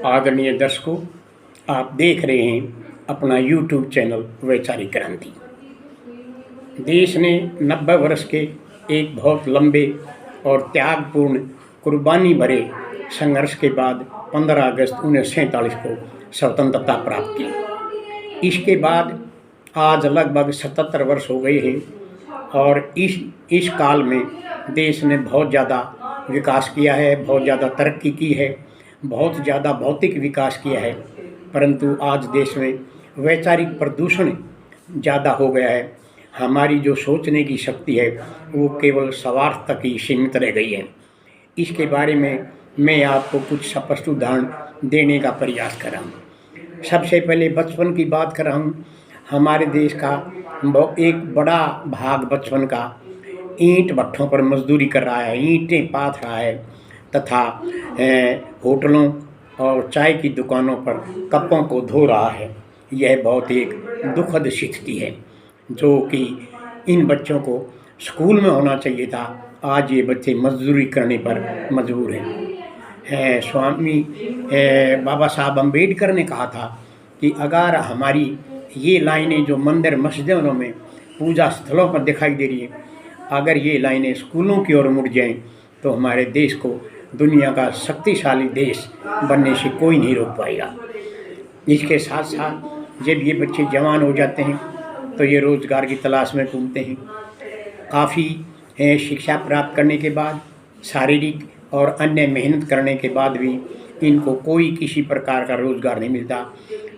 आदरणीय दर्शकों, आप देख रहे हैं अपना यूट्यूब चैनल वैचारिक क्रांति। देश ने 90 वर्ष के एक बहुत लंबे और त्यागपूर्ण कुर्बानी भरे संघर्ष के बाद 15 अगस्त 1947 को स्वतंत्रता प्राप्त की। इसके बाद आज लगभग 77 वर्ष हो गए हैं और इस काल में देश ने बहुत ज़्यादा विकास किया है, बहुत ज़्यादा तरक्की की है, बहुत ज़्यादा भौतिक विकास किया है। परंतु आज देश में वैचारिक प्रदूषण ज़्यादा हो गया है। हमारी जो सोचने की शक्ति है वो केवल स्वार्थ तक ही सीमित रह गई है। इसके बारे में मैं आपको कुछ स्पष्ट उदाहरण देने का प्रयास कर रहा हूँ। सबसे पहले बचपन की बात कर रहा हूँ। हमारे देश का एक बड़ा भाग बचपन का ईंट भट्ठों पर मजदूरी कर रहा है, ईंटें पाथ रहा है तथा होटलों और चाय की दुकानों पर कपों को धो रहा है। यह बहुत एक दुखद स्थिति है जो कि इन बच्चों को स्कूल में होना चाहिए था। आज ये बच्चे मजदूरी करने पर मजबूर हैं। स्वामी बाबा साहब अम्बेडकर ने कहा था कि अगर हमारी ये लाइनें जो मंदिर मस्जिदों में पूजा स्थलों पर दिखाई दे रही हैं, अगर ये लाइनें स्कूलों की ओर मुड़ जाएं तो हमारे देश को दुनिया का शक्तिशाली देश बनने से कोई नहीं रोक पाएगा। इसके साथ साथ जब ये बच्चे जवान हो जाते हैं तो ये रोज़गार की तलाश में घूमते हैं। काफ़ी शिक्षा प्राप्त करने के बाद, शारीरिक और अन्य मेहनत करने के बाद भी इनको कोई किसी प्रकार का रोज़गार नहीं मिलता,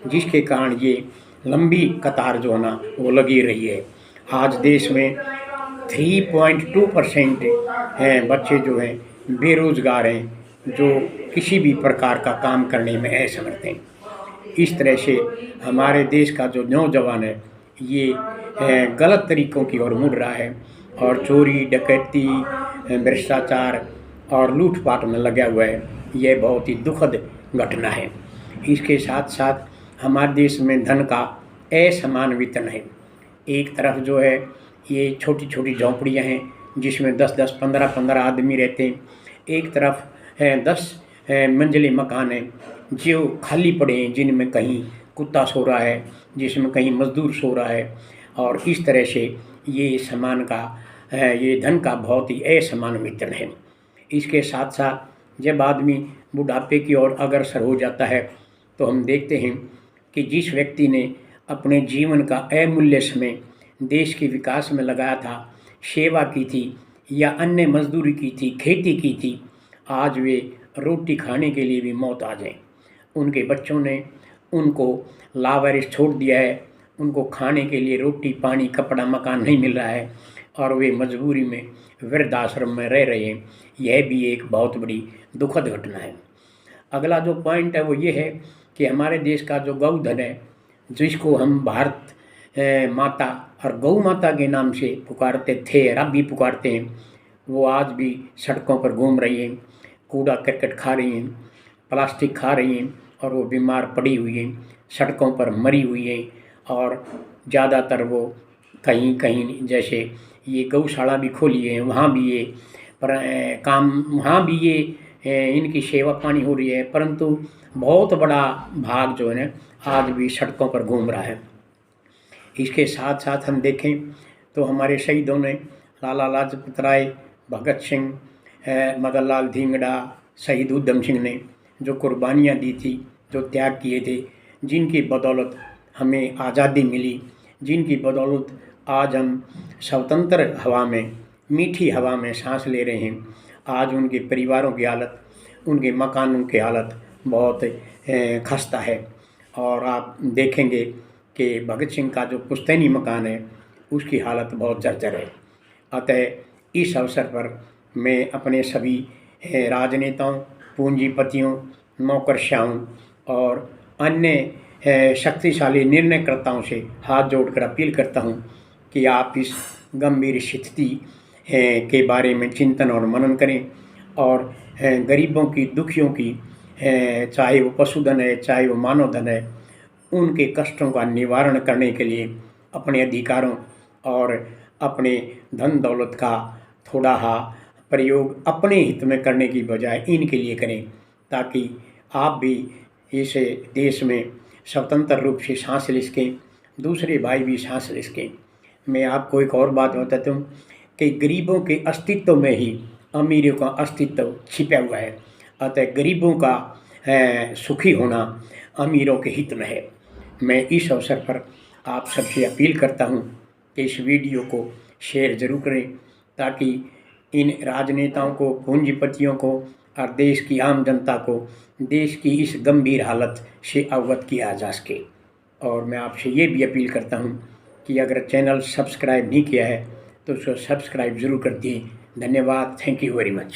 जिसके कारण ये लंबी कतार जो है ना वो लगी रही है। आज देश में 3.2% बच्चे जो हैं बेरोज़गार हैं, जो किसी भी प्रकार का काम करने में असमर्थ हैं। इस तरह से हमारे देश का जो नौजवान है ये गलत तरीक़ों की ओर मुड़ रहा है और चोरी, डकैती, भ्रष्टाचार और लूटपाट में लगा हुआ है। यह बहुत ही दुखद घटना है। इसके साथ साथ हमारे देश में धन का असमान वितरण है। एक तरफ जो है ये छोटी छोटी झोंपड़ियाँ हैं जिसमें 10-10, 15-15 आदमी रहते हैं। एक तरफ 10 मंजिले मकान हैं जो खाली पड़े हैं, जिनमें कहीं कुत्ता सो रहा है, जिसमें कहीं मजदूर सो रहा है। और इस तरह से ये ये धन का बहुत ही असमान वितरण है। इसके साथ साथ जब आदमी बुढ़ापे की ओर अग्रसर हो जाता है तो हम देखते हैं कि जिस व्यक्ति ने अपने जीवन का अमूल्य समय देश के विकास में लगाया था, सेवा की थी या अन्य मजदूरी की थी, खेती की थी, आज वे रोटी खाने के लिए भी मौत आ जाए। उनके बच्चों ने उनको लावारिस छोड़ दिया है, उनको खाने के लिए रोटी, पानी, कपड़ा, मकान नहीं मिल रहा है और वे मजबूरी में वृद्धाश्रम में रह रहे हैं। यह भी एक बहुत बड़ी दुखद घटना है। अगला जो पॉइंट है वो ये है कि हमारे देश का जो गौधन है, जिसको हम भारत माता और गौ माता के नाम से पुकारते थे और अब भी पुकारते हैं, वो आज भी सड़कों पर घूम रही हैं, कूड़ा करकट खा रही हैं, प्लास्टिक खा रही हैं और वो बीमार पड़ी हुई हैं, सड़कों पर मरी हुई हैं। और ज़्यादातर वो कहीं कहीं जैसे ये गौशाला भी खोली है, वहाँ भी ये वहाँ भी ये इनकी सेवा पानी हो रही है, परंतु बहुत बड़ा भाग जो है ना आज भी सड़कों पर घूम रहा है। इसके साथ साथ हम देखें तो हमारे शहीदों ने लाला लाजपत राय, भगत सिंह, मदन लाल धिंगड़ा, शहीद उधम सिंह ने जो कुर्बानियाँ दी थी, जो त्याग किए थे, जिनकी बदौलत हमें आज़ादी मिली, जिनकी बदौलत आज हम स्वतंत्र हवा में, मीठी हवा में सांस ले रहे हैं। आज उनके परिवारों की हालत, उनके मकानों की हालत बहुत खस्ता है। और आप देखेंगे कि भगत सिंह का जो पुश्तैनी मकान है उसकी हालत बहुत जर्जर है। अतः इस अवसर पर मैं अपने सभी राजनेताओं, पूंजीपतियों, नौकरशाहों और अन्य शक्तिशाली निर्णयकर्ताओं से हाथ जोड़कर अपील करता हूं कि आप इस गंभीर स्थिति के बारे में चिंतन और मनन करें और गरीबों की, दुखियों की, चाहे वो पशुधन है, चाहे वो मानव धन है, उनके कष्टों का निवारण करने के लिए अपने अधिकारों और अपने धन दौलत का थोड़ा प्रयोग अपने हित में करने की बजाय इनके लिए करें, ताकि आप भी इस देश में स्वतंत्र रूप से सांस ले सकें, दूसरे भाई भी सांस ले सकें। मैं आपको एक और बात बताता हूँ कि गरीबों के अस्तित्व में ही अमीरों का अस्तित्व छिपा हुआ है। अतः गरीबों का सुखी होना अमीरों के हित में है। मैं इस अवसर पर आप सबसे अपील करता हूँ कि इस वीडियो को शेयर ज़रूर करें, ताकि इन राजनेताओं को, पूंजीपतियों को और देश की आम जनता को देश की इस गंभीर हालत से अवगत किया जा सके। और मैं आपसे ये भी अपील करता हूँ कि अगर चैनल सब्सक्राइब नहीं किया है तो उसको सब्सक्राइब ज़रूर कर दिए। धन्यवाद। Thank you very much.